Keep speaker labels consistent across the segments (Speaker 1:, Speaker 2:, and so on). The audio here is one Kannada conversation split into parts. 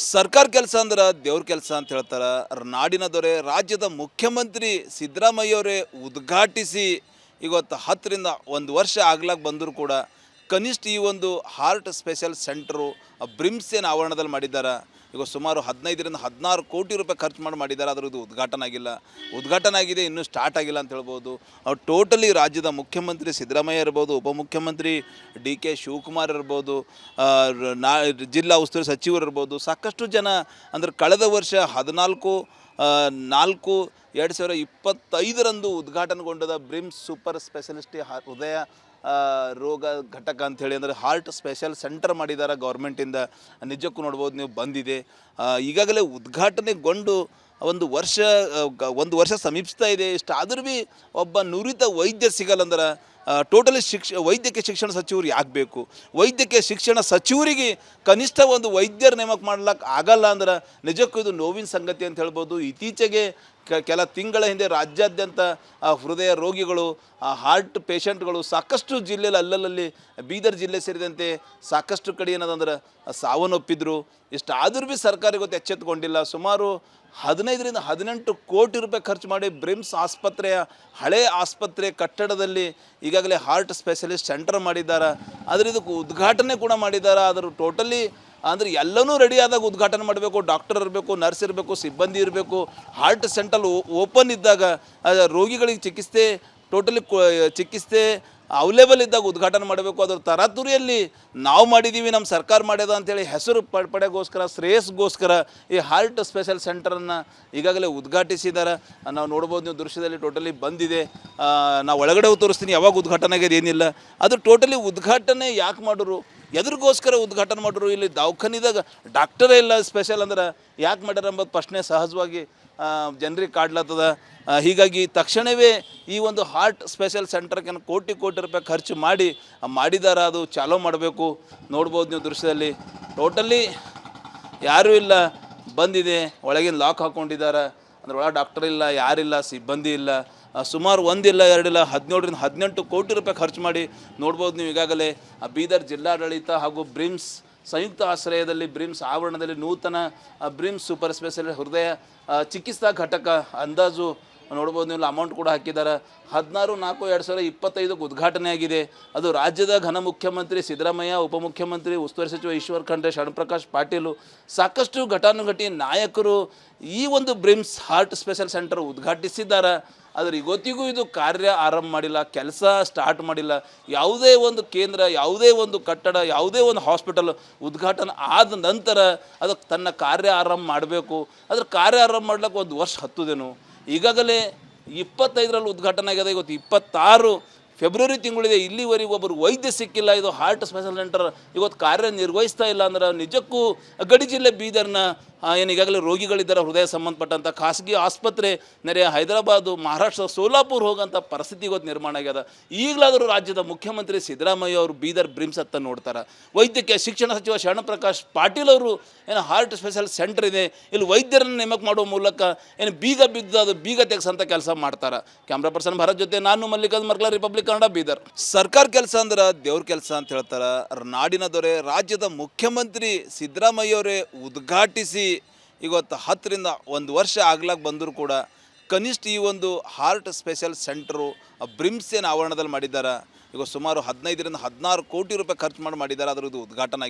Speaker 1: ಸರ್ಕಾರ ಕೆಲಸ ಅಂದ್ರೆ ದೇವ್ರ ಕೆಲಸ ಅಂತ ಹೇಳ್ತಾರೆ. ನಾಡಿನ ದೊರೆ ರಾಜ್ಯದ ಮುಖ್ಯಮಂತ್ರಿ ಸಿದ್ದರಾಮಯ್ಯವರೇ ಉದ್ಘಾಟಿಸಿ ಇವತ್ತು 10ರಿಂದ 1 ವರ್ಷ ಆಗ್ಲಾಗ ಬಂದರೂ ಕೂಡ ಕನಿಷ್ಠ ಈ ಒಂದು ಹಾರ್ಟ್ ಸ್ಪೆಷಲ್ ಸೆಂಟರು ಬ್ರಿಮ್ಸ್ ಏನು ಆವರಣದಲ್ಲಿ ಮಾಡಿದ್ದಾರೆ. ಈಗ ಸುಮಾರು 15ರಿಂದ 16 ಕೋಟಿ ರೂಪಾಯಿ ಖರ್ಚು ಮಾಡಿದ್ದಾರೆ. ಅದರದ್ದು ಉದ್ಘಾಟನೆ ಆಗಿದೆ, ಇನ್ನೂ ಸ್ಟಾರ್ಟ್ ಆಗಿಲ್ಲ ಅಂತ ಹೇಳ್ಬೋದು. ಟೋಟಲಿ ರಾಜ್ಯದ ಮುಖ್ಯಮಂತ್ರಿ ಸಿದ್ದರಾಮಯ್ಯ ಇರ್ಬೋದು, ಉಪಮುಖ್ಯಮಂತ್ರಿ ಡಿ ಕೆ ಶಿವಕುಮಾರ್ ಇರ್ಬೋದು, ಜಿಲ್ಲಾ ಉಸ್ತುವಾರಿ ಸಚಿವರು ಇರ್ಬೋದು, ಸಾಕಷ್ಟು ಜನ ಅಂದರೆ ಕಳೆದ ವರ್ಷ 14/4/2025 ಉದ್ಘಾಟನೆಗೊಂಡದ ಬ್ರಿಮ್ಸ್ ಸೂಪರ್ ಸ್ಪೆಷಲಿಸ್ಟ್ ಹೃದಯ ರೋಗ ಘಟಕ ಅಂಥೇಳಿ ಅಂದರೆ ಹಾರ್ಟ್ ಸ್ಪೆಷಲ್ ಸೆಂಟರ್ ಮಾಡಿದ್ದಾರೆ ಗೌರ್ಮೆಂಟಿಂದ. ನಿಜಕ್ಕೂ ನೋಡ್ಬೋದು ನೀವು, ಬಂದಿದೆ. ಈಗಾಗಲೇ ಉದ್ಘಾಟನೆಗೊಂಡು ಒಂದು ವರ್ಷ ಸಮೀಪಿಸ್ತಾ ಇದೆ. ಇಷ್ಟಾದರೂ ಭೀ ಒಬ್ಬ ನುರಿತ ವೈದ್ಯ ಸಿಗಲ್ಲಂದ್ರೆ ಟೋಟಲಿ ವೈದ್ಯಕೀಯ ಶಿಕ್ಷಣ ಸಚಿವರು ಯಾಕೆ ಬೇಕು? ವೈದ್ಯಕೀಯ ಶಿಕ್ಷಣ ಸಚಿವರಿಗೆ ಕನಿಷ್ಠ ಒಂದು ವೈದ್ಯರ ನೇಮಕ ಮಾಡ್ಲಿಕ್ಕೆ ಆಗಲ್ಲ ಅಂದ್ರೆ ನಿಜಕ್ಕೂ ಇದು ನೋವಿನ ಸಂಗತಿ ಅಂತ ಹೇಳ್ಬೋದು. ಇತ್ತೀಚೆಗೆ ಕೆಲ ತಿಂಗಳ ಹಿಂದೆ ರಾಜ್ಯಾದ್ಯಂತ ಹೃದಯ ರೋಗಿಗಳು, ಹಾರ್ಟ್ ಪೇಷಂಟ್ಗಳು ಸಾಕಷ್ಟು ಜಿಲ್ಲೆಯಲ್ಲಿ ಅಲ್ಲಲ್ಲಿ ಬೀದರ್ ಜಿಲ್ಲೆ ಸೇರಿದಂತೆ ಸಾಕಷ್ಟು ಕಡೆ ಏನದಂದ್ರೆ ಸಾವನ್ನಪ್ಪಿದ್ರು. ಇಷ್ಟಾದರೂ ಭೀ ಸರ್ಕಾರ ಇವತ್ತು ಎಚ್ಚೆತ್ತುಕೊಂಡಿಲ್ಲ. ಸುಮಾರು 15ರಿಂದ 18 ಕೋಟಿ ರೂಪಾಯಿ ಖರ್ಚು ಮಾಡಿ ಬ್ರಿಮ್ಸ್ ಆಸ್ಪತ್ರೆಯ ಹಳೆ ಆಸ್ಪತ್ರೆ ಕಟ್ಟಡದಲ್ಲಿ ಈಗಾಗಲೇ ಹಾರ್ಟ್ ಸ್ಪೆಷಲಿಸ್ಟ್ ಸೆಂಟರ್ ಮಾಡಿದ್ದಾರೆ. ಆದರೆ ಇದಕ್ಕೆ ಉದ್ಘಾಟನೆ ಕೂಡ ಮಾಡಿದ್ದಾರೆ. ಅದರ ಟೋಟಲಿ ಅಂದರೆ ಎಲ್ಲನೂ ರೆಡಿ ಆದಾಗ ಉದ್ಘಾಟನೆ ಮಾಡಬೇಕು. ಡಾಕ್ಟರ್ ಇರಬೇಕು, ನರ್ಸ್ ಇರಬೇಕು, ಸಿಬ್ಬಂದಿ ಇರಬೇಕು. ಹಾರ್ಟ್ ಸೆಂಟರ್ ಓಪನ್ ಇದ್ದಾಗ ರೋಗಿಗಳಿಗೆ ಚಿಕಿತ್ಸೆ ಅವೈಲೇಬಲ್ ಇದ್ದಾಗ ಉದ್ಘಾಟನೆ ಮಾಡಬೇಕು. ಅದರ ತರಾತುರಿಯಲ್ಲಿ ನಾವು ಮಾಡಿದ್ದೀವಿ, ನಮ್ಮ ಸರ್ಕಾರ ಮಾಡ್ಯದ ಅಂಥೇಳಿ ಹೆಸರು ಪಡೆಗೋಸ್ಕರ, ಶ್ರೇಯಸ್ಗೋಸ್ಕರ ಈ ಹಾರ್ಟ್ ಸ್ಪೆಷಲ್ ಸೆಂಟರನ್ನು ಈಗಾಗಲೇ ಉದ್ಘಾಟಿಸಿದ್ದಾರೆ. ನಾವು ನೋಡ್ಬೋದು, ನೀವು ದೃಶ್ಯದಲ್ಲಿ ಟೋಟಲಿ ಬಂದಿದೆ. ನಾವು ಒಳಗಡೆ ತೋರಿಸ್ತೀನಿ ಯಾವಾಗ ಉದ್ಘಾಟನೆ ಆಗಿದೆ ಏನಿಲ್ಲ. ಅದು ಟೋಟಲಿ ಉದ್ಘಾಟನೆ ಯಾಕೆ ಮಾಡೋರು, ಎದ್ರಿಗೋಸ್ಕರ ಉದ್ಘಾಟನೆ ಮಾಡೋರು? ಇಲ್ಲಿ ದವಾಖಾನಿದಾಗ ಡಾಕ್ಟರೇ ಇಲ್ಲ ಸ್ಪೆಷಲ್ ಅಂದ್ರೆ ಯಾಕೆ ಮಾಡ್ಯಾರ ಎಂಬುದು ಪ್ರಶ್ನೆ ಸಹಜವಾಗಿ ಜನರಿಗೆ ಕಾಡ್ಲತ್ತದ. ಹೀಗಾಗಿ ತಕ್ಷಣವೇ ಈ ಒಂದು ಹಾರ್ಟ್ ಸ್ಪೆಷಲ್ ಸೆಂಟರ್ಗೆ ಕೋಟಿ ರೂಪಾಯಿ ಖರ್ಚು ಮಾಡಿದ್ದಾರೆ. ಅದು ಚಾಲೂ ಮಾಡಬೇಕು. ನೋಡ್ಬೋದು ನೀವು ದೃಶ್ಯದಲ್ಲಿ ಟೋಟಲಿ ಯಾರೂ ಇಲ್ಲ, ಬಂದಿದೆ. ಒಳಗಿನ ಲಾಕ್ ಹಾಕ್ಕೊಂಡಿದ್ದಾರೆ. ಅಂದ್ರೆ ಒಳಗೆ ಡಾಕ್ಟರ್ ಇಲ್ಲ, ಯಾರಿಲ್ಲ, ಸಿಬ್ಬಂದಿ ಇಲ್ಲ. ಸುಮಾರು 1 ಇಲ್ಲ 2 ಇಲ್ಲ 17ರಿಂದ 18 ಕೋಟಿ ರೂಪಾಯಿ ಖರ್ಚು ಮಾಡಿ ನೋಡ್ಬೋದು ನೀವು. ಈಗಾಗಲೇ ಬೀದರ್ ಜಿಲ್ಲಾಡಳಿತ ಹಾಗೂ ಬ್ರಿಮ್ಸ್ ಸಂಯುಕ್ತ ಆಶ್ರಯದಲ್ಲಿ ಬ್ರಿಮ್ಸ್ ಆವರಣದಲ್ಲಿ ನೂತನ ಬ್ರಿಮ್ಸ್ ಸೂಪರ್ ಸ್ಪೆಷಲ್ ಹೃದಯ ಚಿಕಿತ್ಸಾ ಘಟಕ ಅಂದಾಜು ನೋಡ್ಬೋದು ನೀವು, ಅಮೌಂಟ್ ಕೂಡ ಹಾಕಿದ್ದಾರೆ. 16/4/2025 ಉದ್ಘಾಟನೆ ಆಗಿದೆ. ಅದು ರಾಜ್ಯದ ಘನ ಮುಖ್ಯಮಂತ್ರಿ ಸಿದ್ದರಾಮಯ್ಯ, ಉಪಮುಖ್ಯಮಂತ್ರಿ ಉಸ್ತುವಾರಿ ಸಚಿವ ಈಶ್ವರ್ ಖಂಡ್ರೆ, ಶರಣಪ್ರಕಾಶ್ ಪಾಟೀಲು, ಸಾಕಷ್ಟು ಘಟಾನುಘಟಿ ನಾಯಕರು ಈ ಒಂದು ಬ್ರಿಮ್ಸ್ ಹಾರ್ಟ್ ಸ್ಪೆಷಲ್ ಸೆಂಟರ್ ಉದ್ಘಾಟಿಸಿದ್ದಾರೆ. ಆದರೆ ಇವತ್ತಿಗೂ ಇದು ಕಾರ್ಯ ಆರಂಭ ಮಾಡಿಲ್ಲ, ಕೆಲಸ ಸ್ಟಾರ್ಟ್ ಮಾಡಿಲ್ಲ. ಯಾವುದೇ ಒಂದು ಕೇಂದ್ರ, ಯಾವುದೇ ಒಂದು ಕಟ್ಟಡ, ಯಾವುದೇ ಒಂದು ಹಾಸ್ಪಿಟಲ್ ಉದ್ಘಾಟನೆ ಆದ ನಂತರ ಅದಕ್ಕೆ ತನ್ನ ಕಾರ್ಯ ಆರಂಭ ಮಾಡಬೇಕು. ಅದ್ರ ಕಾರ್ಯ ಆರಂಭ ಮಾಡ್ಲಿಕ್ಕೆ 1 ವರ್ಷ ಹತ್ತುದೇನು. ಈಗಾಗಲೇ 25ರಲ್ಲಿ ಉದ್ಘಾಟನೆ ಆಗಿದೆ. ಇವತ್ತು 26 ಫೆಬ್ರವರಿ ತಿಂಗಳಿದೆ. ಇಲ್ಲಿವರೆಗೆ ಒಬ್ಬರು ವೈದ್ಯ ಸಿಕ್ಕಿಲ್ಲ. ಇದು ಹಾರ್ಟ್ ಸ್ಪೆಷಲ್ ಸೆಂಟರ್ ಇವತ್ತು ಕಾರ್ಯನಿರ್ವಹಿಸ್ತಾ ಇಲ್ಲ ಅಂದ್ರೆ ನಿಜಕ್ಕೂ ಗಡಿ ಜಿಲ್ಲೆ ಬೀದರ್ನ ಏನು ಈಗಾಗಲೇ ರೋಗಿಗಳಿದ್ದಾರೆ ಹೃದಯ ಸಂಬಂಧಪಟ್ಟಂಥ ಖಾಸಗಿ ಆಸ್ಪತ್ರೆ ನೆರೆಯ ಹೈದರಾಬಾದು, ಮಹಾರಾಷ್ಟ್ರ, ಸೋಲಾಪುರ ಹೋಗೋಂಥ ಪರಿಸ್ಥಿತಿ ಇವತ್ತು ನಿರ್ಮಾಣ ಆಗ್ಯದ. ಈಗಲಾದರೂ ರಾಜ್ಯದ ಮುಖ್ಯಮಂತ್ರಿ ಸಿದ್ದರಾಮಯ್ಯ ಅವರು ಬೀದರ್ ಬ್ರಿಮ್ಸ್ ಹತ್ತ ನೋಡ್ತಾರೆ. ವೈದ್ಯಕೀಯ ಶಿಕ್ಷಣ ಸಚಿವ ಶರಣಪ್ರಕಾಶ್ ಪಾಟೀಲ್ ಅವರು ಏನು ಹಾರ್ಟ್ ಸ್ಪೆಷಲ್ ಸೆಂಟರ್ ಇದೆ, ಇಲ್ಲಿ ವೈದ್ಯರನ್ನು ನೇಮಕ ಮಾಡುವ ಮೂಲಕ ಏನು ಬೀಗ ಬಿದ್ದು ಅದು ಬೀಗ ತೆಗೆಸಂಥ ಕೆಲಸ ಮಾಡ್ತಾರೆ. ಕ್ಯಾಮ್ರಾ ಪರ್ಸನ್ ಭರತ್ ಜೊತೆ ನಾನು ಮಲ್ಲಿಕಾರ್ಜುನ್ ಮರ್ಕಲ, ರಿಪಬ್ಲಿಕ್ ಕನ್ನಡ, ಬೀದರ್. ಸರ್ಕಾರ ಕೆಲಸ ಅಂದ್ರೆ ದೇವ್ರ ಕೆಲಸ ಅಂತ ಹೇಳ್ತಾರೆ. ನಾಡಿನ ದೊರೆ ರಾಜ್ಯದ ಮುಖ್ಯಮಂತ್ರಿ ಸಿದ್ದರಾಮಯ್ಯವರೇ ಉದ್ಘಾಟಿಸಿ ಇವತ್ತು 10ರಿಂದ 1 ವರ್ಷ ಆಗ್ಲಾಗ ಬಂದರೂ ಕೂಡ ಕನಿಷ್ಠ ಈ ಒಂದು ಹಾರ್ಟ್ ಸ್ಪೆಷಲ್ ಸೆಂಟರು ಬ್ರಿಮ್ಸ್ ಏನು ಆವರಣದಲ್ಲಿ ಮಾಡಿದ್ದಾರೆ. ಈಗ ಸುಮಾರು 15ರಿಂದ 16 ಕೋಟಿ ರೂಪಾಯಿ ಖರ್ಚು ಮಾಡಿದ್ದಾರೆ. ಅದರದ್ದು ಉದ್ಘಾಟನೆ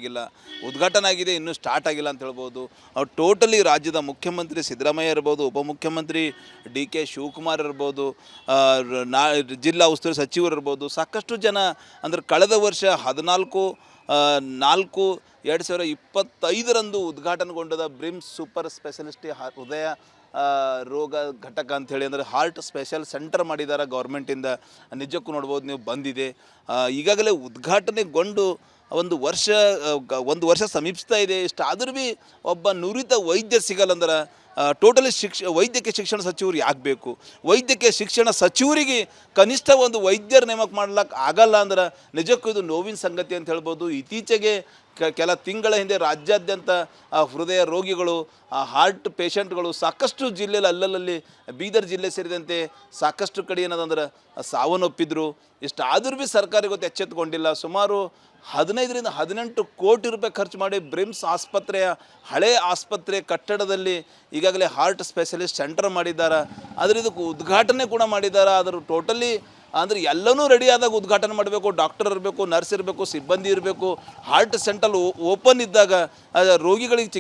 Speaker 1: ಆಗಿದೆ, ಇನ್ನೂ ಸ್ಟಾರ್ಟ್ ಆಗಿಲ್ಲ ಅಂತ ಹೇಳ್ಬೋದು. ಟೋಟಲಿ ರಾಜ್ಯದ ಮುಖ್ಯಮಂತ್ರಿ ಸಿದ್ದರಾಮಯ್ಯ ಇರ್ಬೋದು, ಉಪಮುಖ್ಯಮಂತ್ರಿ ಡಿ ಕೆ ಶಿವಕುಮಾರ್ ಇರ್ಬೋದು, ಜಿಲ್ಲಾ ಉಸ್ತುವಾರಿ ಸಚಿವರು ಇರ್ಬೋದು, ಸಾಕಷ್ಟು ಜನ ಅಂದರೆ ಕಳೆದ ವರ್ಷ 14/4/2025 ಉದ್ಘಾಟನೆಗೊಂಡದ ಬ್ರಿಮ್ಸ್ ಸೂಪರ್ ಸ್ಪೆಷಲಿಸ್ಟ್ ಹೃದಯ ರೋಗ ಘಟಕ ಅಂಥೇಳಿ ಅಂದರೆ ಹಾರ್ಟ್ ಸ್ಪೆಷಲ್ ಸೆಂಟರ್ ಮಾಡಿದ್ದಾರೆ ಗೌರ್ಮೆಂಟಿಂದ. ನಿಜಕ್ಕೂ ನೋಡ್ಬೋದು ನೀವು, ಬಂದಿದೆ. ಈಗಾಗಲೇ ಉದ್ಘಾಟನೆಗೊಂಡು ಒಂದು ವರ್ಷ ಸಮೀಪಿಸ್ತಾ ಇದೆ. ಇಷ್ಟಾದರೂ ಭೀ ಒಬ್ಬ ನುರಿತ ವೈದ್ಯ ಸಿಗಲ್ಲಂದ್ರೆ ಟೋಟಲಿ ವೈದ್ಯಕೀಯ ಶಿಕ್ಷಣ ಸಚಿವರು ಯಾಕೆ ಬೇಕು? ವೈದ್ಯಕೀಯ ಶಿಕ್ಷಣ ಸಚಿವರಿಗೆ ಕನಿಷ್ಠ ಒಂದು ವೈದ್ಯರ ನೇಮಕ ಮಾಡ್ಲಿಕ್ಕೆ ಆಗಲ್ಲ ಅಂದ್ರೆ ನಿಜಕ್ಕೂ ಇದು ನೋವಿನ ಸಂಗತಿ ಅಂತ ಹೇಳ್ಬೋದು. ಇತ್ತೀಚೆಗೆ ಕೆಲ ತಿಂಗಳ ಹಿಂದೆ ರಾಜ್ಯಾದ್ಯಂತ ಹೃದಯ ರೋಗಿಗಳು, ಹಾರ್ಟ್ ಪೇಷಂಟ್ಗಳು ಸಾಕಷ್ಟು ಜಿಲ್ಲೆಯಲ್ಲಿ ಅಲ್ಲಲ್ಲಿ ಬೀದರ್ ಜಿಲ್ಲೆ ಸೇರಿದಂತೆ ಸಾಕಷ್ಟು ಕಡೆ ಏನದಂದ್ರೆ ಸಾವನ್ನಪ್ಪಿದ್ರು. ಇಷ್ಟಾದರೂ ಭೀ ಸರ್ಕಾರ ಇವತ್ತು ಎಚ್ಚೆತ್ತುಕೊಂಡಿಲ್ಲ. ಸುಮಾರು 15-18 ಕೋಟಿ ರೂಪಾಯಿ ಖರ್ಚು ಮಾಡಿ ಬ್ರಿಮ್ಸ್ ಆಸ್ಪತ್ರೆಯ ಹಳೆ ಆಸ್ಪತ್ರೆ ಕಟ್ಟಡದಲ್ಲಿ ಈಗಾಗಲೇ ಹಾರ್ಟ್ ಸ್ಪೆಷಲಿಸ್ಟ್ ಸೆಂಟರ್ ಮಾಡಿದ್ದಾರೆ. ಆದರೆ ಇದಕ್ಕೆ ಉದ್ಘಾಟನೆ ಕೂಡ ಮಾಡಿದ್ದಾರೆ. ಅದರ ಟೋಟಲಿ ಅಂದರೆ ಎಲ್ಲನೂ ರೆಡಿ ಆದಾಗ ಉದ್ಘಾಟನೆ ಮಾಡಬೇಕು, ಡಾಕ್ಟರ್ ಇರಬೇಕು, ನರ್ಸ್ ಇರಬೇಕು, ಸಿಬ್ಬಂದಿ ಇರಬೇಕು. ಹಾರ್ಟ್ ಸೆಂಟರ್ ಓಪನ್ ಇದ್ದಾಗ ರೋಗಿಗಳಿಗೆ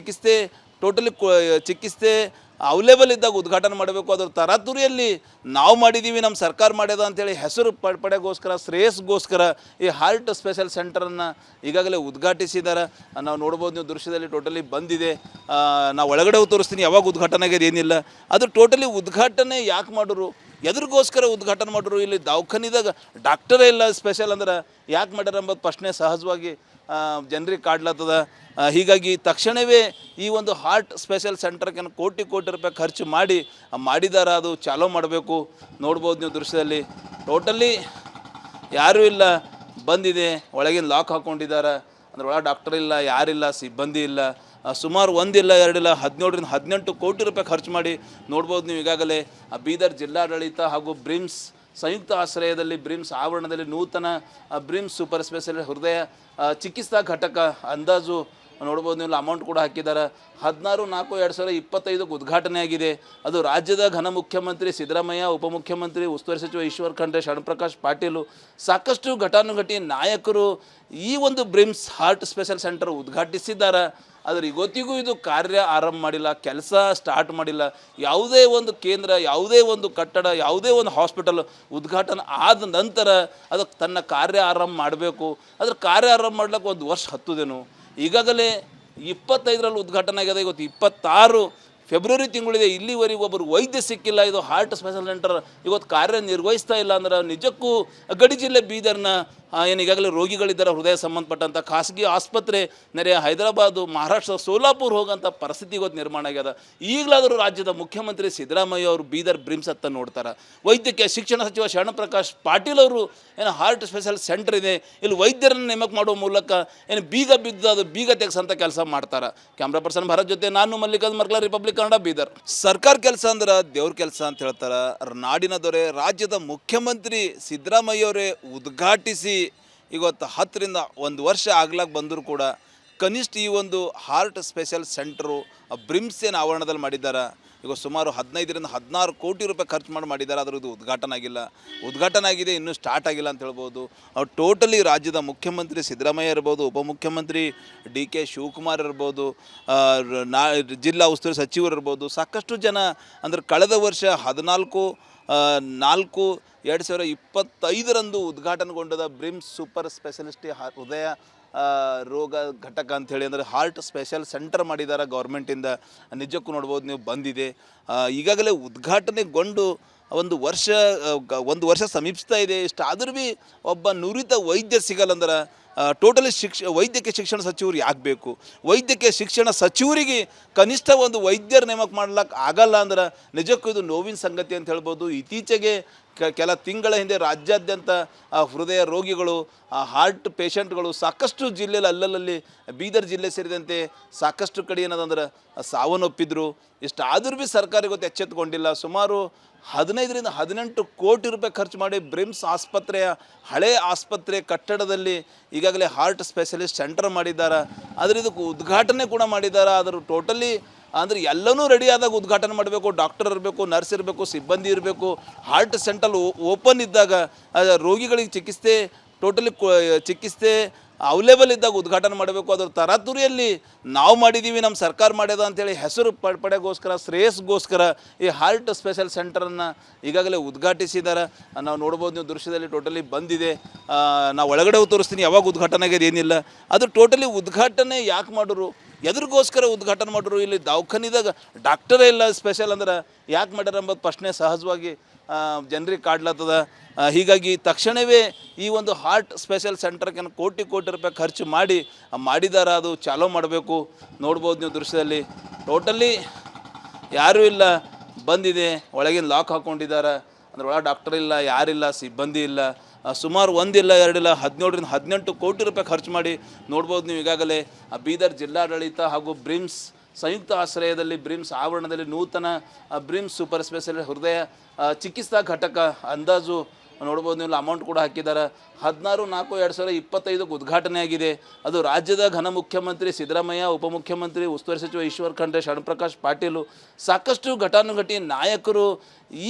Speaker 1: ಚಿಕಿತ್ಸೆ ಅವೈಲೇಬಲ್ ಇದ್ದಾಗ ಉದ್ಘಾಟನೆ ಮಾಡಬೇಕು. ಅದರ ತರಾತುರಿಯಲ್ಲಿ ನಾವು ಮಾಡಿದ್ದೀವಿ, ನಮ್ಮ ಸರ್ಕಾರ ಮಾಡ್ಯದ ಅಂಥೇಳಿ ಹೆಸರು ಪಡೆಗೋಸ್ಕರ, ಶ್ರೇಯಸ್ಗೋಸ್ಕರ ಈ ಹಾರ್ಟ್ ಸ್ಪೆಷಲ್ ಸೆಂಟರನ್ನು ಈಗಾಗಲೇ ಉದ್ಘಾಟಿಸಿದ್ದಾರೆ. ನಾವು ನೋಡ್ಬೋದು, ನೀವು ದೃಶ್ಯದಲ್ಲಿ ಟೋಟಲಿ ಬಂದಿದೆ. ನಾವು ಒಳಗಡೆ ತೋರಿಸ್ತೀನಿ ಯಾವಾಗ ಉದ್ಘಾಟನೆ ಆಗಿದೆ ಏನಿಲ್ಲ. ಅದು ಟೋಟಲಿ ಉದ್ಘಾಟನೆ ಯಾಕೆ ಮಾಡೋರು, ಎದ್ರಿಗೋಸ್ಕರ ಉದ್ಘಾಟನೆ ಮಾಡೋರು? ಇಲ್ಲಿ ದವಾಖಾನಿದಾಗ ಡಾಕ್ಟರೇ ಇಲ್ಲ ಸ್ಪೆಷಲ್ ಅಂದ್ರೆ ಯಾಕೆ ಮಾಡ್ಯಾರ ಎಂಬುದು ಪ್ರಶ್ನೆ ಸಹಜವಾಗಿ ಜನರಿಗೆ ಕಾಡ್ಲತ್ತದ. ಹೀಗಾಗಿ ತಕ್ಷಣವೇ ಈ ಒಂದು ಹಾರ್ಟ್ ಸ್ಪೆಷಲ್ ಸೆಂಟರ್ಗೆ ಕೋಟಿ ರೂಪಾಯಿ ಖರ್ಚು ಮಾಡಿದ್ದಾರೆ. ಅದು ಚಾಲೂ ಮಾಡಬೇಕು. ನೋಡ್ಬೋದು ನೀವು ದೃಶ್ಯದಲ್ಲಿ ಟೋಟಲಿ ಯಾರೂ ಇಲ್ಲ, ಬಂದಿದೆ, ಒಳಗಿನ ಲಾಕ್ ಹಾಕ್ಕೊಂಡಿದ್ದಾರೆ. ಅಂದ್ರೆ ಒಳಗೆ ಡಾಕ್ಟರ್ ಇಲ್ಲ, ಯಾರಿಲ್ಲ, ಸಿಬ್ಬಂದಿ ಇಲ್ಲ. ಸುಮಾರು ಒಂದಿಲ್ಲ ಎರಡಿಲ್ಲ 17-18 ಕೋಟಿ ರೂಪಾಯಿ ಖರ್ಚು ಮಾಡಿ ನೋಡ್ಬೋದು ನೀವು. ಈಗಾಗಲೇ ಬೀದರ್ ಜಿಲ್ಲಾಡಳಿತ ಹಾಗೂ ಬ್ರಿಮ್ಸ್ ಸಂಯುಕ್ತ ಆಶ್ರಯದಲ್ಲಿ ಬ್ರಿಮ್ಸ್ ಆವರಣದಲ್ಲಿ ನೂತನ ಬ್ರಿಮ್ಸ್ ಸೂಪರ್ ಸ್ಪೆಷಲಿಸ್ಟ್ ಹೃದಯ ಚಿಕಿತ್ಸಾ ಘಟಕ ಅಂದಾಜು ನೋಡ್ಬೋದು ನೀವು, ಅಮೌಂಟ್ ಕೂಡ ಹಾಕಿದ್ದಾರೆ. 16/4/2025 ಉದ್ಘಾಟನೆ ಆಗಿದೆ. ಅದು ರಾಜ್ಯದ ಘನ ಮುಖ್ಯಮಂತ್ರಿ ಸಿದ್ದರಾಮಯ್ಯ, ಉಪಮುಖ್ಯಮಂತ್ರಿ ಉಸ್ತುವಾರಿ ಸಚಿವ ಈಶ್ವರ್ ಖಂಡ್ರೆ, ಶರಣಪ್ರಕಾಶ್ ಪಾಟೀಲು ಸಾಕಷ್ಟು ಘಟಾನುಘಟಿ ನಾಯಕರು ಈ ಒಂದು ಬ್ರಿಮ್ಸ್ ಹಾರ್ಟ್ ಸ್ಪೆಷಲ್ ಸೆಂಟರ್ ಉದ್ಘಾಟಿಸಿದ್ದಾರೆ. ಆದರೆ ಇವತ್ತಿಗೂ ಇದು ಕಾರ್ಯ ಆರಂಭ ಮಾಡಿಲ್ಲ, ಕೆಲಸ ಸ್ಟಾರ್ಟ್ ಮಾಡಿಲ್ಲ. ಯಾವುದೇ ಒಂದು ಕೇಂದ್ರ, ಯಾವುದೇ ಒಂದು ಕಟ್ಟಡ, ಯಾವುದೇ ಒಂದು ಹಾಸ್ಪಿಟಲ್ ಉದ್ಘಾಟನೆ ಆದ ನಂತರ ಅದಕ್ಕೆ ತನ್ನ ಕಾರ್ಯ ಆರಂಭ ಮಾಡಬೇಕು. ಅದ್ರ ಕಾರ್ಯ ಆರಂಭ ಮಾಡ್ಲಿಕ್ಕೆ 1 ವರ್ಷ ಹತ್ತುದೇನು. ಈಗಾಗಲೇ 25ರಲ್ಲಿ ಉದ್ಘಾಟನೆ ಆಗಿದೆ. ಇವತ್ತು 26 ಫೆಬ್ರವರಿ ತಿಂಗಳಿದೆ. ಇಲ್ಲಿವರೆಗೆ ಒಬ್ಬರು ವೈದ್ಯ ಸಿಕ್ಕಿಲ್ಲ. ಇದು ಹಾರ್ಟ್ ಸ್ಪೆಷಲ್ ಸೆಂಟರ್ ಇವತ್ತು ಕಾರ್ಯನಿರ್ವಹಿಸ್ತಾ ಇಲ್ಲ ಅಂದ್ರೆ ನಿಜಕ್ಕೂ ಗಡಿ ಜಿಲ್ಲೆ ಬೀದರ್ನ ಏನು ಈಗಾಗಲೇ ರೋಗಿಗಳಿದ್ದಾರೆ ಹೃದಯ ಸಂಬಂಧಪಟ್ಟಂಥ ಖಾಸಗಿ ಆಸ್ಪತ್ರೆ ನೆರೆಯ ಹೈದರಾಬಾದು, ಮಹಾರಾಷ್ಟ್ರ, ಸೋಲಾಪುರ ಹೋಗೋಂಥ ಪರಿಸ್ಥಿತಿ ಇವತ್ತು ನಿರ್ಮಾಣ ಆಗ್ಯದ. ಈಗಲಾದರೂ ರಾಜ್ಯದ ಮುಖ್ಯಮಂತ್ರಿ ಸಿದ್ದರಾಮಯ್ಯ ಅವರು ಬೀದರ್ ಬ್ರಿಮ್ಸ್ ಹತ್ತ ನೋಡ್ತಾರೆ. ವೈದ್ಯಕೀಯ ಶಿಕ್ಷಣ ಸಚಿವ ಶರಣಪ್ರಕಾಶ್ ಪಾಟೀಲ್ ಅವರು ಏನು ಹಾರ್ಟ್ ಸ್ಪೆಷಲ್ ಸೆಂಟರ್ ಇದೆ, ಇಲ್ಲಿ ವೈದ್ಯರನ್ನು ನೇಮಕ ಮಾಡುವ ಮೂಲಕ ಏನು ಬೀಗ ಬಿದ್ದು ಅದು ಬೀಗ ತೆಗೆಸಂಥ ಕೆಲಸ ಮಾಡ್ತಾರೆ. ಕ್ಯಾಮ್ರಾ ಪರ್ಸನ್ ಭರತ್ ಜೊತೆ ನಾನು ಮಲ್ಲಿಕಾರ್ಜುನ್ ಮರ್ಕಲ, ರಿಪಬ್ಲಿಕ್ ಕನ್ನಡ, ಬೀದರ್. ಸರ್ಕಾರ ಕೆಲಸ ಅಂದ್ರೆ ದೇವ್ರ ಕೆಲಸ ಅಂತ ಹೇಳ್ತಾರೆ. ನಾಡಿನ ದೊರೆ ರಾಜ್ಯದ ಮುಖ್ಯಮಂತ್ರಿ ಸಿದ್ದರಾಮಯ್ಯವರೇ ಉದ್ಘಾಟಿಸಿ ಇವತ್ತು 10ರಿಂದ 1 ವರ್ಷ ಆಗ್ಲಾಗ ಬಂದರೂ ಕೂಡ ಕನಿಷ್ಠ ಈ ಒಂದು ಹಾರ್ಟ್ ಸ್ಪೆಷಲ್ ಸೆಂಟರು ಬ್ರಿಮ್ಸ್ ಏನು ಆವರಣದಲ್ಲಿ ಮಾಡಿದ್ದಾರೆ. ಈಗ ಸುಮಾರು 15-16 ಕೋಟಿ ರೂಪಾಯಿ ಖರ್ಚು ಮಾಡಿದ್ದಾರೆ. ಅದರದ್ದು ಉದ್ಘಾಟನೆ ಆಗಿಲ್ಲ. ಉದ್ಘಾಟನೆ ಆಗಿದೆ, ಇನ್ನೂ ಸ್ಟಾರ್ಟ್ ಆಗಿಲ್ಲ ಅಂತ ಹೇಳ್ಬೋದು. ಅವ್ರು ಟೋಟಲಿ ರಾಜ್ಯದ ಮುಖ್ಯಮಂತ್ರಿ ಸಿದ್ದರಾಮಯ್ಯ ಇರ್ಬೋದು, ಉಪಮುಖ್ಯಮಂತ್ರಿ DK ಶಿವಕುಮಾರ್ ಇರ್ಬೋದು, ಜಿಲ್ಲಾ ಉಸ್ತುವಾರಿ ಸಚಿವರು ಇರ್ಬೋದು, ಸಾಕಷ್ಟು ಜನ ಅಂದರೆ ಕಳೆದ ವರ್ಷ 14/4/2025 ಉದ್ಘಾಟನೆಗೊಂಡದ ಬ್ರಿಮ್ಸ್ ಸೂಪರ್ ಸ್ಪೆಷಲಿಸ್ಟ್ ಹೃದಯ ರೋಗ ಘಟಕ ಅಂಥೇಳಿ ಅಂದರೆ ಹಾರ್ಟ್ ಸ್ಪೆಷಲ್ ಸೆಂಟರ್ ಮಾಡಿದ್ದಾರೆ ಗೌರ್ಮೆಂಟಿಂದ. ನಿಜಕ್ಕೂ ನೋಡ್ಬೋದು ನೀವು, ಬಂದಿದೆ. ಈಗಾಗಲೇ ಉದ್ಘಾಟನೆಗೊಂಡು 1 ವರ್ಷ ಸಮೀಪಿಸ್ತಾ ಇದೆ. ಇಷ್ಟಾದರೂ ಭೀ ಒಬ್ಬ ನುರಿತ ವೈದ್ಯ ಸಿಗಲ್ಲಂದ್ರೆ ಟೋಟಲಿ ವೈದ್ಯಕೀಯ ಶಿಕ್ಷಣ ಸಚಿವರು ಯಾಕೆ ಬೇಕು? ವೈದ್ಯಕೀಯ ಶಿಕ್ಷಣ ಸಚಿವರಿಗೆ ಕನಿಷ್ಠ ಒಂದು ವೈದ್ಯರ ನೇಮಕ ಮಾಡ್ಲಿಕ್ಕೆ ಆಗಲ್ಲ ಅಂದ್ರೆ ನಿಜಕ್ಕೂ ಇದು ನೋವಿನ ಸಂಗತಿ ಅಂತ ಹೇಳ್ಬೋದು. ಇತ್ತೀಚೆಗೆ ಕೆಲ ತಿಂಗಳ ಹಿಂದೆ ರಾಜ್ಯಾದ್ಯಂತ ಹೃದಯ ರೋಗಿಗಳು, ಹಾರ್ಟ್ ಪೇಷಂಟ್ಗಳು ಸಾಕಷ್ಟು ಜಿಲ್ಲೆಯಲ್ಲಿ ಅಲ್ಲಲ್ಲಿ ಬೀದರ್ ಜಿಲ್ಲೆ ಸೇರಿದಂತೆ ಸಾಕಷ್ಟು ಕಡೆ ಏನದಂದ್ರೆ ಸಾವನ್ನಪ್ಪಿದ್ರು. ಇಷ್ಟಾದರೂ ಭೀ ಸರ್ಕಾರ ಇವತ್ತು ಎಚ್ಚೆತ್ತುಕೊಂಡಿಲ್ಲ. ಸುಮಾರು 15-18 ಕೋಟಿ ರೂಪಾಯಿ ಖರ್ಚು ಮಾಡಿ ಬ್ರಿಮ್ಸ್ ಆಸ್ಪತ್ರೆಯ ಹಳೆ ಆಸ್ಪತ್ರೆ ಕಟ್ಟಡದಲ್ಲಿ ಈಗಾಗಲೇ ಹಾರ್ಟ್ ಸ್ಪೆಷಲಿಸ್ಟ್ ಸೆಂಟರ್ ಮಾಡಿದ್ದಾರೆ. ಆದರೆ ಇದಕ್ಕೆ ಉದ್ಘಾಟನೆ ಕೂಡ ಮಾಡಿದ್ದಾರೆ. ಅದರ ಟೋಟಲಿ ಅಂದರೆ ಎಲ್ಲನೂ ರೆಡಿ ಆದಾಗ ಉದ್ಘಾಟನೆ ಮಾಡಬೇಕು, ಡಾಕ್ಟರ್ ಇರಬೇಕು, ನರ್ಸ್ ಇರಬೇಕು, ಸಿಬ್ಬಂದಿ ಇರಬೇಕು. ಹಾರ್ಟ್ ಸೆಂಟರ್ ಓಪನ್ ಇದ್ದಾಗ ರೋಗಿಗಳಿಗೆ ಚಿಕಿತ್ಸೆ ಅವೈಲೇಬಲ್ ಇದ್ದಾಗ ಉದ್ಘಾಟನೆ ಮಾಡಬೇಕು. ಅದರ ತರಾತುರಿಯಲ್ಲಿ ನಾವು ಮಾಡಿದ್ದೀವಿ, ನಮ್ಮ ಸರ್ಕಾರ ಮಾಡ್ಯದ ಅಂಥೇಳಿ ಹೆಸರು ಪಡೆಗೋಸ್ಕರ, ಶ್ರೇಯಸ್ಗೋಸ್ಕರ ಈ ಹಾರ್ಟ್ ಸ್ಪೆಷಲ್ ಸೆಂಟರನ್ನು ಈಗಾಗಲೇ ಉದ್ಘಾಟಿಸಿದ್ದಾರೆ. ನಾವು ನೋಡ್ಬೋದು, ನೀವು ದೃಶ್ಯದಲ್ಲಿ ಟೋಟಲಿ ಬಂದಿದೆ. ನಾವು ಒಳಗಡೆ ತೋರಿಸ್ತೀನಿ ಯಾವಾಗ ಉದ್ಘಾಟನೆ ಆಗಿದೆ ಏನಿಲ್ಲ. ಅದು ಟೋಟಲಿ ಉದ್ಘಾಟನೆ ಯಾಕೆ ಮಾಡೋರು, ಎದ್ರಿಗೋಸ್ಕರ ಉದ್ಘಾಟನೆ ಮಾಡೋರು? ಇಲ್ಲಿ ದವಾಖಾನಿದಾಗ ಡಾಕ್ಟರೇ ಇಲ್ಲ ಸ್ಪೆಷಲ್ ಅಂದ್ರೆ ಯಾಕೆ ಮಾಡ್ಯಾರ ಎಂಬುದು ಪ್ರಶ್ನೆ ಸಹಜವಾಗಿ ಜನರಿಗೆ ಕಾಡ್ಲತ್ತದ. ಹೀಗಾಗಿ ತಕ್ಷಣವೇ ಈ ಒಂದು ಹಾರ್ಟ್ ಸ್ಪೆಷಲ್ ಸೆಂಟರ್ಗೆ ಕೋಟಿ ರೂಪಾಯಿ ಖರ್ಚು ಮಾಡಿದ್ದಾರೆ. ಅದು ಚಾಲೂ ಮಾಡಬೇಕು. ನೋಡ್ಬೋದು ನೀವು ದೃಶ್ಯದಲ್ಲಿ ಟೋಟಲಿ ಯಾರೂ ಇಲ್ಲ, ಬಂದಿದೆ ಒಳಗಿನ ಲಾಕ್ ಹಾಕ್ಕೊಂಡಿದ್ದಾರೆ, ಅಂದ್ರೆ ಒಳಗೆ ಡಾಕ್ಟರ್ ಇಲ್ಲ, ಯಾರಿಲ್ಲ, ಸಿಬ್ಬಂದಿ ಇಲ್ಲ. ಸುಮಾರು ಒಂದಿಲ್ಲ ಎರಡಿಲ್ಲ 17ರಿಂದ 18 ಕೋಟಿ ರೂಪಾಯಿ ಖರ್ಚು ಮಾಡಿ ನೋಡ್ಬೋದು ನೀವು. ಈಗಾಗಲೇ ಬೀದರ್ ಜಿಲ್ಲಾಡಳಿತ ಹಾಗೂ ಬ್ರಿಮ್ಸ್ ಸಂಯುಕ್ತ ಆಶ್ರಯದಲ್ಲಿ ಬ್ರಿಮ್ಸ್ ಆವರಣದಲ್ಲಿ ನೂತನ ಬ್ರಿಮ್ಸ್ ಸೂಪರ್ ಸ್ಪೆಷಾಲಿಟಿ ಹೃದಯ ಚಿಕಿತ್ಸಾ ಘಟಕ ಅಂದಾಜು ನೋಡ್ಬೋದು ನೀವು, ಅಮೌಂಟ್ ಕೂಡ ಹಾಕಿದ್ದಾರೆ. 16/4/2025 ಉದ್ಘಾಟನೆ ಆಗಿದೆ. ಅದು ರಾಜ್ಯದ ಘನ ಮುಖ್ಯಮಂತ್ರಿ ಸಿದ್ದರಾಮಯ್ಯ, ಉಪಮುಖ್ಯಮಂತ್ರಿ ಉಸ್ತುವಾರಿ ಸಚಿವ ಈಶ್ವರ್ ಖಂಡ್ರೆ, ಶರಣಪ್ರಕಾಶ್ ಪಾಟೀಲು, ಸಾಕಷ್ಟು ಘಟಾನುಘಟಿ ನಾಯಕರು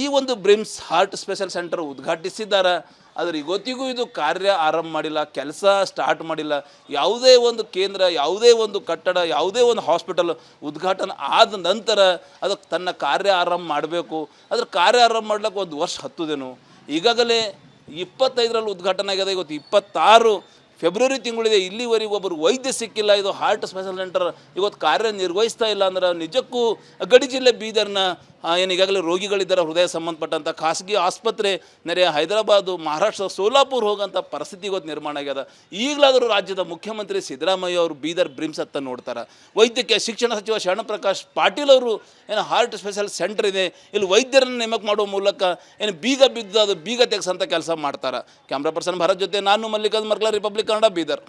Speaker 1: ಈ ಒಂದು ಬ್ರಿಮ್ಸ್ ಹಾರ್ಟ್ ಸ್ಪೆಷಲ್ ಸೆಂಟರ್ ಉದ್ಘಾಟಿಸಿದ್ದಾರೆ. ಆದರೆ ಇವತ್ತಿಗೂ ಇದು ಕಾರ್ಯ ಆರಂಭ ಮಾಡಿಲ್ಲ, ಕೆಲಸ ಸ್ಟಾರ್ಟ್ ಮಾಡಿಲ್ಲ. ಯಾವುದೇ ಒಂದು ಕೇಂದ್ರ, ಯಾವುದೇ ಒಂದು ಕಟ್ಟಡ, ಯಾವುದೇ ಒಂದು ಹಾಸ್ಪಿಟಲ್ ಉದ್ಘಾಟನೆ ಆದ ನಂತರ ಅದಕ್ಕೆ ತನ್ನ ಕಾರ್ಯ ಆರಂಭ ಮಾಡಬೇಕು. ಅದ್ರ ಕಾರ್ಯ ಆರಂಭ ಮಾಡ್ಲಿಕ್ಕೆ 1 ವರ್ಷ ಹತ್ತುದೇನು. ಈಗಾಗಲೇ 25ರಲ್ಲಿ ಉದ್ಘಾಟನೆ ಆಗಿದೆ, ಇವತ್ತು 26 ಫೆಬ್ರವರಿ ತಿಂಗಳಿದೆ, ಇಲ್ಲಿವರೆಗೂ ಒಬ್ಬರು ವೈದ್ಯ ಸಿಕ್ಕಿಲ್ಲ. ಇದು ಹಾರ್ಟ್ ಸ್ಪೆಷಲ್ ಸೆಂಟರ್ ಇವತ್ತು ಕಾರ್ಯನಿರ್ವಹಿಸ್ತಾ ಇಲ್ಲ ಅಂದ್ರೆ ನಿಜಕ್ಕೂ ಗಡಿ ಜಿಲ್ಲೆ ಬೀದರ್ನ ಏನು ಈಗಾಗಲೇ ರೋಗಿಗಳಿದ್ದಾರೆ ಹೃದಯ ಸಂಬಂಧಪಟ್ಟಂಥ ಖಾಸಗಿ ಆಸ್ಪತ್ರೆ ನೆರೆಯ ಹೈದರಾಬಾದು, ಮಹಾರಾಷ್ಟ್ರ, ಸೋಲಾಪುರ್ ಹೋಗೋಂಥ ಪರಿಸ್ಥಿತಿ ಇವತ್ತು ನಿರ್ಮಾಣ ಆಗ್ಯದ. ಈಗಲಾದರೂ ರಾಜ್ಯದ ಮುಖ್ಯಮಂತ್ರಿ ಸಿದ್ದರಾಮಯ್ಯ ಅವರು ಬೀದರ್ ಬ್ರಿಮ್ಸ್ ಹತ್ತ ನೋಡ್ತಾರೆ. ವೈದ್ಯಕೀಯ ಶಿಕ್ಷಣ ಸಚಿವ ಶರಣಪ್ರಕಾಶ್ ಪಾಟೀಲ್ ಅವರು ಏನು ಹಾರ್ಟ್ ಸ್ಪೆಷಲ್ ಸೆಂಟರ್ ಇದೆ, ಇಲ್ಲಿ ವೈದ್ಯರನ್ನು ನೇಮಕ ಮಾಡುವ ಮೂಲಕ ಏನು ಬೀಗ ಬಿದ್ದು ಅದು ಬೀಗ ತೆಗೆಸಂಥ ಕೆಲಸ ಮಾಡ್ತಾರೆ. ಕ್ಯಾಮ್ರಾ ಪರ್ಸನ್ ಭರತ್ ಜೊತೆ ನಾನು ಮಲ್ಲಿಕಾರ್ಜುನ್ ಮರ್ಕಲ, ರಿಪಬ್ಲಿಕ್ ಕನ್ನಡ, ಬೀದರ್.